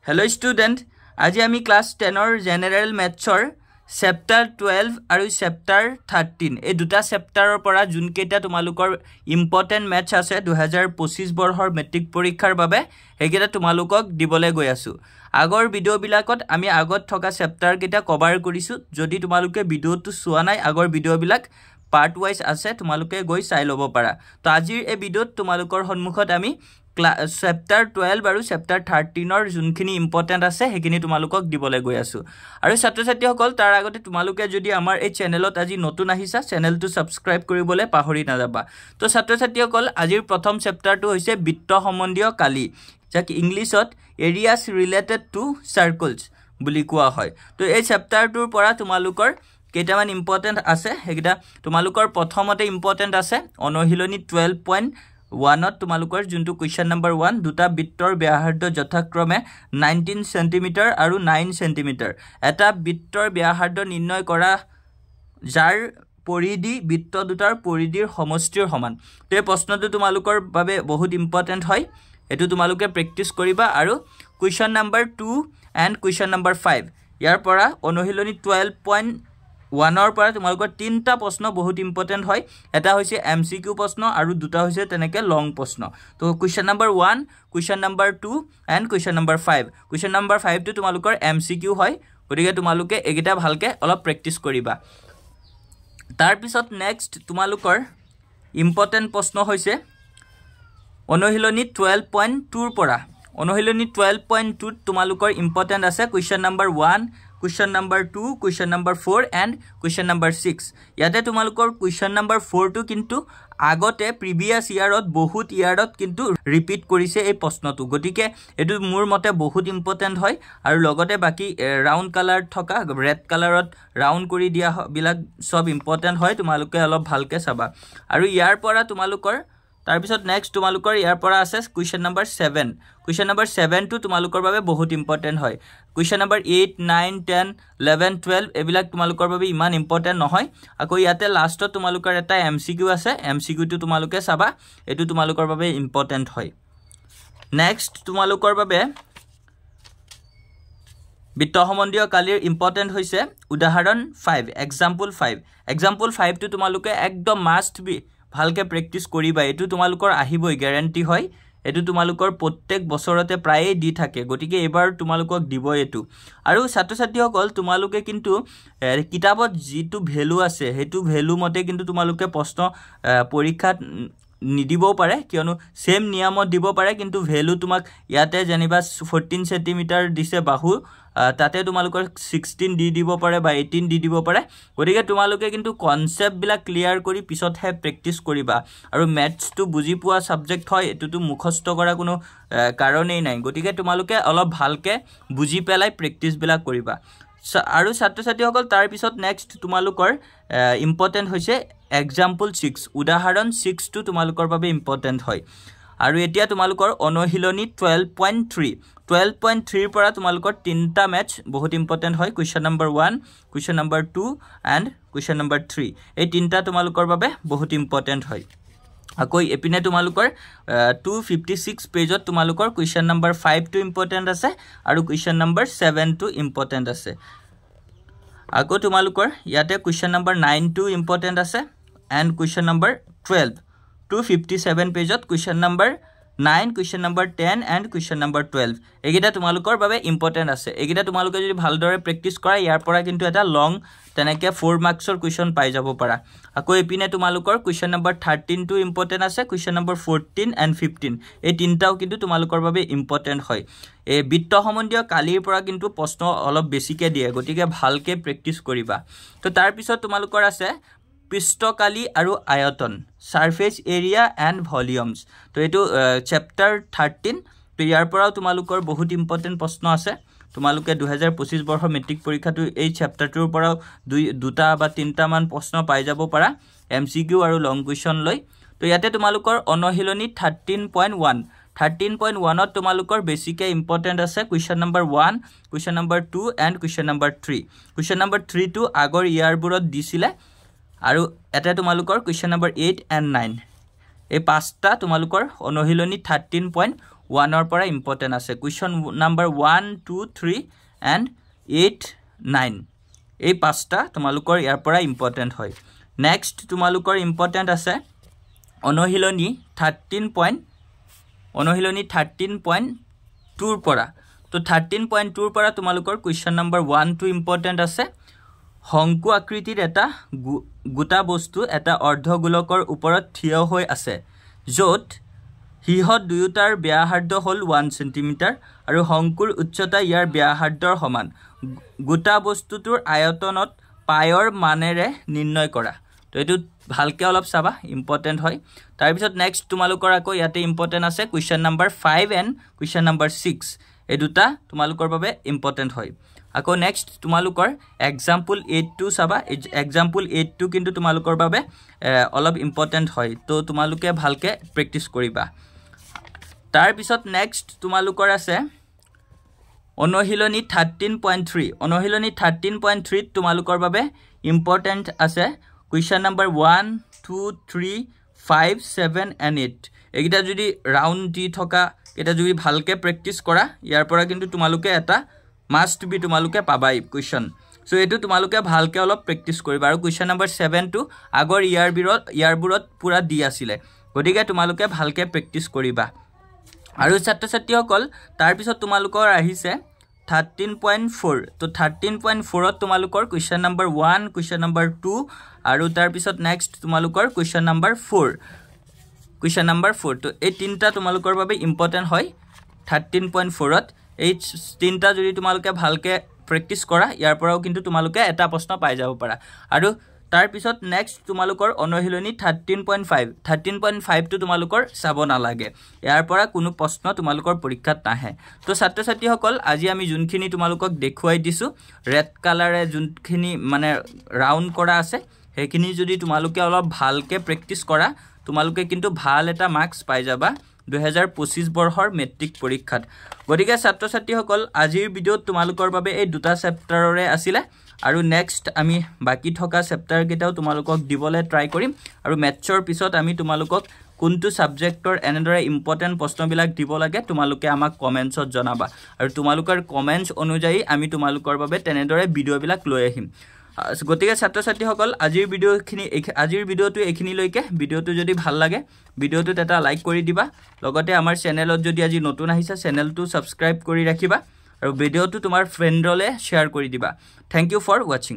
Hello student, আজি আমি class 10 or general maths or chapter 12 আৰু chapter 13 এই দুটা chapter ৰ পৰা জুন কেইটা তোমালোকৰ important maths আছে 2025 বৰ্ষৰ মেট্ৰিক পৰীক্ষাৰ বাবে হেগেটা তোমালোকক দিবলৈ গৈ আছো আগৰ ভিডিও বিলাকত আমি আগত থকা chapter কেইটা কভাৰ কৰিছো যদি তোমালোকে ভিডিওটো চোৱা নাই আগৰ ভিডিও বিলাক part wise আছে তোমালোকে গৈ চাই লব পাৰা তো আজিৰ এই ভিডিওত তোমালোকৰ সন্মুখত আমি chapter 12 আৰু chapter 13 ৰ যোনখিনি ইম্পৰ্টেন্ট আছে হেখিনি তোমালোকক দিবলৈ গৈ আছো আৰু ছাত্ৰ-ছাত্ৰী সকল তাৰ আগতে তোমালোকে যদি আমাৰ এই চেনেলত আজি নতুন আহিছা চেনেলটো সাবস্ক্ৰাইব কৰিবলৈ পাহৰি নাযাবা তো ছাত্ৰ-ছাত্ৰী সকল আজিৰ প্ৰথম চেপ্টাৰটো হৈছে বৃত্ত সম্বন্ধীয় কালি যাক ইংলিছত এৰিয়াস ৰিলেটেড টু সাৰ্কলছ বুলি কোৱা হয় তো এই চেপ্টাৰটোৰ পৰা তোমালোকৰ কেইটামান ইম্পৰ্টেন্ট আছে হেগিটা তোমালোকৰ প্ৰথমতে ইম্পৰ্টেন্ট আছে অনুশীলনী 12.1 তোমালোকৰ যোনটো কোৱেশ্চন নম্বৰ 1 দুটা বৃত্তৰ ব্যাসাৰ্ধ যথাক্ৰমে 19 সেন্টিমিটাৰ আৰু 9 সেন্টিমিটাৰ এটা বৃত্তৰ ব্যাসাৰ্ধ নিৰ্ণয় কৰা যাৰ পৰিধি বৃত্ত দুটাৰ পৰিধিৰ সমষ্টিৰ সমান তো এই প্ৰশ্নটো তোমালোকৰ বাবে বহুত ইম্পৰ্টেন্ট হয় এটো তোমালোকে প্ৰেক্টিস কৰিবা আৰু question number 2 and question number 5 ইয়াৰ পৰা অনুশীলনী 12.1 ৰ পৰা তোমালোকৰ তিনটা প্ৰশ্ন বহুত ইম্পৰ্টেন্ট হয় এটা হৈছে এমসিকিউ প্ৰশ্ন আৰু দুটা হৈছে তেনেকে লং প্ৰশ্ন তো question number 1 question number 2 and question number 5 question number 5 টো তোমালোকৰ এমসিকিউ হয় গতিকে তোমালোকে এগিটা ভালকে অলপ প্ৰেক্টিস কৰিবা তাৰ পিছত নেক্সট তোমালোকৰ ইম্পৰ্টেন্ট প্ৰশ্ন হৈছে অনুশীলনী 12.2 ৰ পৰা অনুশীলনী 12.2 তোমালোকৰ ইম্পৰ্টেন্ট আছে question number 1 question number 2 question number 4 and question number 6 ইয়াতে তোমালোকৰ question number 4 টো কিন্তু আগতে প্ৰিভিয়াস ইয়াৰত বহুত ইয়াৰত কিন্তু ৰিপিট কৰিছে এই প্ৰশ্নটো গটিকে এটো মোৰ মতে বহুত ইম্পৰ্টেন্ট হয় আৰু লগতে বাকি ৰাউন্ড কালাৰ থকা ৰেড কালাৰত ৰাউন্ড কৰি দিয়া বিলাক সব ইম্পৰ্টেন্ট হয় তোমালোকে অলপ ভালকে চাবা আৰু ইয়াৰ পৰা তোমালোকৰ তাৰ পিছত নেক্সট তোমালোকৰ ইয়াৰ পৰা আছে কোৱেশ্চন নম্বৰ 7 কোৱেশ্চন নম্বৰ 7 টো তোমালোকৰ বাবে বহুত ইম্পৰ্টেন্ট হয় কোৱেশ্চন নম্বৰ 8 9 10 11 12 এবিলাক তোমালোকৰ বাবে ইমান ইম্পৰ্টেন্ট নহয় আকৌ ইয়াতে লাষ্টত তোমালোকৰ এটা এমসিকিউ আছে এমসিকিউ টো তোমালোকে চাবা এটো তোমালোকৰ বাবে ইম্পৰ্টেন্ট হয় নেক্সট তোমালোকৰ বাবে বৃত্ত সম্বন্ধীয় কালিৰ ইম্পৰ্টেন্ট হৈছে উদাহৰণ 5 এক্সাম্পল 5 টো তোমালোকে একদম মাষ্ট বি ভালকে প্ৰেক্টিস কৰিবা এটো তোমালোকৰ আহিবই গ্যাৰান্টি হয় এটো তোমালোকৰ প্ৰত্যেক বছৰতে প্ৰায়ে দি থাকে গটিকে এবাৰ তোমালোকক দিব এটো আৰু ছাত্ৰ-ছাত্ৰী সকল তোমালোকে কিন্তু কিতাপত যেটো ভ্যালু আছে হেতু ভ্যালু মতে কিন্তু তোমালোকে প্ৰশ্ন পৰীক্ষাত নিদিবও পাৰে কিয়নো সেম নিয়মত দিব পাৰে কিন্তু ভ্যালু তোমাক ইয়াতে জানিবা 14 সেন্টিমিটাৰ দিছে বাহু তাতে তোমালোকৰ 16 দি দিব পাৰে বা 18 দি দিব পাৰে গতিকে তোমালোকে কিন্তু কনসেপ্ট বিলাক ক্লিয়াৰ কৰি পিছত হে প্ৰেক্টিস কৰিবা আৰু ম্যাথছ টো বুজি পোৱা সাবজেক্ট হয় এটো মুখস্থ কৰা কোনো কাৰণেই নাই গতিকে তোমালোকে অলপ ভালকে বুজি পেলাই প্ৰেক্টিস বিলাক কৰিবা আৰু ছাত্ৰ-ছাত্ৰী সকল তাৰ পিছত নেক্সট তোমালোকৰ ইম্পৰ্টেন্ট হৈছে এক্সাম্পল 6 উদাহৰণ 6 টো তোমালোকৰ বাবে ইম্পৰ্টেন্ট হয় আৰু এতিয়া তোমালোকৰ অনুশীলনী 12.3 ৰ পৰা তোমালোকৰ তিনটা ম্যাথছ বহুত ইম্পৰ্টেন্ট হয় question number 1 question number 2 and question number 3 এই তিনটা তোমালোকৰ বাবে বহুত ইম্পৰ্টেন্ট হয় আকৌ এপিনে তোমালোকৰ 256 পেজত তোমালোকৰ কোৱেশ্চন নম্বৰ 5 টো ইম্পৰ্টেন্ট আছে আৰু কোৱেশ্চন নম্বৰ 7 টো ইম্পৰ্টেন্ট আছে আকৌ তোমালোকৰ ইয়াতে কোৱেশ্চন নম্বৰ 9 টো ইম্পৰ্টেন্ট আছে এন্ড কোৱেশ্চন নম্বৰ 12 257 পেজত question number 9 question number 10 and question number 12 এগিটা তোমালোকৰ বাবে ইম্পৰ্টেন্ট আছে এগিটা তোমালোকে যদি ভালদৰে প্ৰেক্টিস কৰা ইয়াৰ পৰা কিন্তু এটা লং তেনেকে 4 মাৰ্কছৰ কোৱেশ্চন পাই যাব পাৰা আকৌ এপিনে তোমালোকৰ কোৱেশ্চন নম্বৰ 13 টো ইম্পৰ্টেন্ট আছে কোৱেশ্চন নম্বৰ 14 এন্ড 15 এই তিনটাও কিন্তু তোমালোকৰ বাবে ইম্পৰ্টেন্ট হয় এই বৃত্ত সম্বন্ধীয় কালিৰ পৰা কিন্তু প্ৰশ্ন অলপ বেছিকে দিয়ে গটিকে ভালকে প্ৰেক্টিস কৰিবা তো তাৰ পিছত তোমালোকৰ আছে পৃষ্ঠকালি আৰু আয়তন সাৰফেস এৰিয়া এন্ড ভলিউমছ তো এটো চেপ্টাৰ 13 তো ইয়াৰ পৰাও তোমালোকৰ বহুত ইম্পৰ্টেন্ট প্ৰশ্ন আছে তোমালোকে 2025 বৰ্ষৰ মেট্ৰিক পৰীক্ষাটো এই চেপ্টাৰটোৰ পৰাও দুটা বা তিনটা মান প্ৰশ্ন পাই যাব পাৰা এমসিকিউ আৰু লং কোৱেশ্চন লৈ তো ইয়াতে তোমালোকৰ অনুশীলনী 13.1 ত তোমালোকৰ বেছিকে ইম্পৰ্টেন্ট আছে question number 1 question number 2 and question number 3 question number 3 টো আগৰ ইয়াৰবোৰত দিছিলে আৰু এটা তোমালোকৰ কোৱেশ্চন নম্বৰ 8 এন্ড 9 এই পাঁচটা তোমালোকৰ অনুশীলনী 13.1 1 পৰা ইম্পৰ্টেন্ট আছে কুৱেশ্যন নাম্বাৰ 1 2 3 and 8 9 এই পাঁচটা তোমালোকৰ ইয়াৰ পৰা ইম্পৰ্টেন্ট হয় নেক্সট তোমালোকৰ ইম্পৰ্টেন্ট আছে অনুশীলনী 13.2 পৰা তো 13.2 পৰা তোমালোকৰ কুৱেশ্যন নাম্বাৰ 1 2 ইম্পৰ্টেন্ট আছে শংকু আকৃতিৰ এটা গোটা বস্তু এটা অৰ্ধগোলকৰ ওপৰত থিয় হৈ আছে য'ত হিহত দুয়োটাৰ ব্যাসাৰ্ধ হ'ল 1 সেন্টিমিটাৰ আৰু শংকুৰ উচ্চতা ইয়াৰ ব্যাসাৰ্ধৰ সমান গোটা বস্তুটোৰ আয়তনত পায়ৰ মানেৰে নিৰ্ণয় কৰা তো এটো ভালকে অলপ চাবা ইম্পৰ্টেন্ট হয় তাৰ পিছত নেক্সট তোমালোকৰ আকৌ ইয়াতে ইম্পৰ্টেন্ট আছে question number 5 and question number 6 এই দুটা তোমালোকৰ বাবে ইম্পৰ্টেন্ট হয় আকৌ নেক্সট তোমালোকৰ এক্সাম্পল 8 চাবা এক্সাম্পল 8 কিন্তু তোমালোকৰ বাবে অলপ ইম্পৰ্টেন্ট হয় তো তোমালোকে ভালকে প্ৰেক্টিস কৰিবা তাৰ পিছত নেক্সট তোমালোকৰ আছে অনুশীলনী 13.3 অনুশীলনী 13.3 তোমালোকৰ বাবে ইম্পৰ্টেন্ট আছে কুৱেশ্যন নাম্বাৰ 1 2 3 5 7 and 8 এইটা যদি ৰাউন্ড দি থকা এটা যদি ভালকে প্ৰেক্টিস কৰা ইয়াৰ পৰা কিন্তু তোমালোকে এটা মাস্ট বি তোমালোকে পাবাই কুৱেশ্যন সো এটো তোমালোকে ভালকে অলপ প্ৰেক্টিস কৰিবা আৰু কুৱেশ্যন নাম্বাৰ 7 টো আগৰ ইয়াৰবোৰত পুৰা দি আছিল গতিকে তোমালোকে ভালকে প্ৰেক্টিস কৰিবা আৰু ছাত্ৰ-ছাত্ৰীসকল তাৰ পিছত তোমালোকৰ আহিছে 13.4 তো 13.4 ত তোমালোকৰ কুৱেশ্যন নাম্বাৰ 1 কুৱেশ্যন নাম্বাৰ 2 আৰু তাৰ পিছত নেক্সট তোমালোকৰ কুৱেশ্যন নাম্বাৰ 4 তো এই তিনটা তোমালোকৰ বাবে ইম্পৰ্টেন্ট হয় 13.4 ত এই তিনটা যদি তোমালোকে ভালকে প্ৰেক্টিস কৰা ইয়াৰ পৰাও কিন্তু তোমালোকে এটা প্ৰশ্ন পাই যাব পাৰা আৰু তাৰ পিছত নেক্সট তোমালোকৰ অনুশীলনী 13.5 টো তোমালোকৰ চাব নালাগে ইয়াৰ পৰা কোনো প্ৰশ্ন তোমালোকৰ পৰীক্ষাত নাহে তো ছাত্ৰ-ছাত্ৰীসকল আজি আমি যোনখিনি তোমালোকক দেখুৱাই দিছো ৰেড কালাৰে যোনখিনি মানে ৰাউন্ড কৰা আছে হেখিনি যদি তোমালোকে অলপ ভালকে প্ৰেক্টিস কৰা তোমালোকে কিন্তু ভাল এটা মাৰ্কস পাই যাবা 2025 বৰ্ষৰ মেট্ৰিক পৰীক্ষাত গতিকে ছাত্ৰ-ছাত্ৰীসকল আজিৰ ভিডিওত তোমালোকৰ বাবে এই দুটা চেপ্টাৰৰে আছিল আৰু নেক্সট আমি বাকি থকা চেপ্টাৰ কেটাও তোমালোকক দিবলে ট্ৰাই কৰিম আৰু মেথছৰ পিছত আমি তোমালোকক কোনটো সাবজেক্টৰ এনেদৰে ইম্পৰ্টেন্ট প্ৰশ্নবিলাক দিব লাগে তোমালোকে আমাক কমেন্টছত জনাবা আৰু তোমালোকৰ কমেন্টছ অনুযায়ী আমি তোমালোকৰ বাবে তেনেদৰে ভিডিওবিলাক লৈ আহিম গতিকে ছাত্ৰ-ছাত্ৰীসকল আজিৰ ভিডিওটো এখিনিলৈকে ভিডিওটো যদি ভাল লাগে ভিডিওটোত এটা লাইক কৰি দিবা লগতে আমাৰ চেনেলত যদি আজি নতুন আহিছে চেনেলটো সাবস্ক্ৰাইব কৰি ৰাখিবা আৰু ভিডিওটো তোমাৰ ফ্ৰেণ্ডলৈ শ্বেয়াৰ কৰি দিবা থ্যাংক ইউ ফৰ ওয়াচিং